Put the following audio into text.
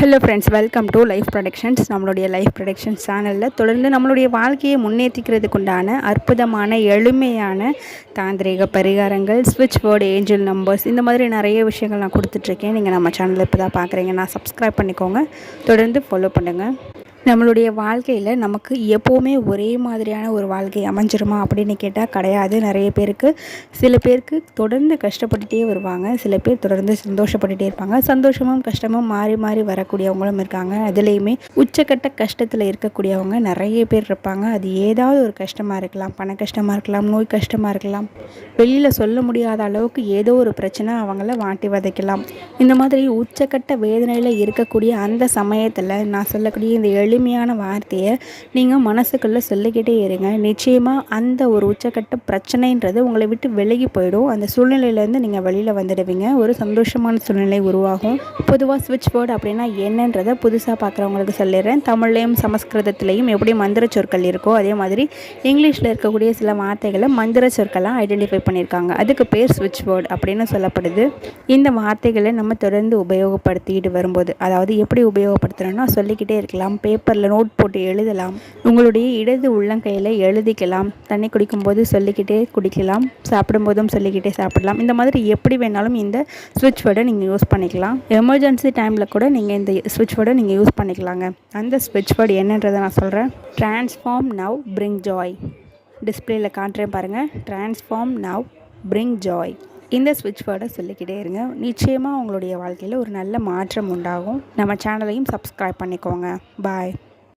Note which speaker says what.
Speaker 1: Hello friends, welcome to life productions. நம்மளுடைய life productions சேனலில் தொடர்ந்து நம்மளுடைய வாழ்க்கையை முன்னேற்றிக்கிறதுக்குண்டான அற்புதமான எளிமையான தாந்திரிக பரிகாரங்கள், ஸ்விட்ச் வேர்டு, ஏஞ்சல் நம்பர்ஸ், இந்த மாதிரி நிறைய விஷயங்கள் நான் கொடுத்துட்ருக்கேன். நீங்கள் நம்ம சேனலில் இப்போ தான் பார்க்குறீங்கன்னா சப்ஸ்கிரைப் பண்ணிக்கோங்க, தொடர்ந்து ஃபாலோ பண்ணுங்கள். நம்மளுடைய வாழ்க்கையில் நமக்கு எப்போவுமே ஒரே மாதிரியான ஒரு வாழ்க்கை அமைஞ்சிருமா அப்படின்னு கேட்டால் கிடையாது. நிறைய பேருக்கு, சில பேருக்கு தொடர்ந்து கஷ்டப்பட்டுகிட்டே வருவாங்க, சில பேர் தொடர்ந்து சந்தோஷப்பட்டுகிட்டே இருப்பாங்க. சந்தோஷமும் கஷ்டமும் மாறி மாறி வரக்கூடியவங்களும் இருக்காங்க. அதுலேயுமே உச்சக்கட்ட கஷ்டத்தில் இருக்கக்கூடியவங்க நிறைய பேர் இருப்பாங்க. அது ஏதாவது ஒரு கஷ்டமாக இருக்கலாம், பண கஷ்டமாக இருக்கலாம், நோய் கஷ்டமாக இருக்கலாம், வெளியில் சொல்ல முடியாத அளவுக்கு ஏதோ ஒரு பிரச்சனை அவங்கள வாட்டி வதைக்கலாம். இந்த மாதிரி உச்சக்கட்ட வேதனையில் இருக்கக்கூடிய அந்த சமயத்தில் நான் சொல்லக்கூடிய இந்த எளிமையான வார்த்தையை நீங்கள் மனசுக்குள்ளே சொல்லிக்கிட்டே இருங்க. நிச்சயமாக அந்த ஒரு உச்சக்கட்ட பிரச்சனைன்றது உங்களை விட்டு விலகி போயிடும். அந்த சூழ்நிலையிலேருந்து நீங்கள் வெளியில் வந்துடுவீங்க. ஒரு சந்தோஷமான சூழ்நிலை உருவாகும். பொதுவாக ஸ்விட்ச் வேர்டு அப்படின்னா என்னன்றதை புதுசாக பார்க்குறவங்களுக்கு சொல்லிடுறேன். தமிழ்லையும் சமஸ்கிருதத்துலேயும் எப்படி மந்திர சொற்கள் இருக்கோ அதே மாதிரி இங்கிலீஷில் இருக்கக்கூடிய சில வார்த்தைகளை மந்திர சொற்களாக ஐடென்டிஃபை பண்ணியிருக்காங்க. அதுக்கு பேர் ஸ்விட்ச் வேர்டு அப்படின்னு சொல்லப்படுது. இந்த வார்த்தைகளை நம்ம தொடர்ந்து உபயோகப்படுத்திட்டு வரும்போது, அதாவது எப்படி உபயோகப்படுத்துகிறோன்னா சொல்லிக்கிட்டே இருக்கலாம், பேப்பரில் நோட் போட்டு எழுதலாம், உங்களுடைய இடது உள்ளங்கையில் எழுதிக்கலாம், தண்ணி குடிக்கும்போது சொல்லிக்கிட்டே குடிக்கலாம், சாப்பிடும்போதும் சொல்லிக்கிட்டே சாப்பிடலாம். இந்த மாதிரி எப்படி வேணாலும் இந்த ஸ்விட்ச் வேர்டை நீங்கள் யூஸ் பண்ணிக்கலாம். எமர்ஜென்சி டைமில் கூட நீங்கள் இந்த ஸ்விட்ச் வேர்டை நீங்கள் யூஸ் பண்ணிக்கலாங்க. அந்த ஸ்விட்ச் வேர்டு என்னன்றதை நான் சொல்கிறேன். Transform now bring joy. டிஸ்பிளேயில் காட்டுறேன் பாருங்கள். Transform now bring joy. இந்த ஸ்விட்ச் வேர்டை சொல்லிக்கிட்டே இருங்க. நிச்சயமாக உங்களுடைய வாழ்க்கையில் ஒரு நல்ல மாற்றம் உண்டாகும். நம்ம சேனலையும் சப்ஸ்கிரைப் பண்ணிக்கோங்க. பாய்.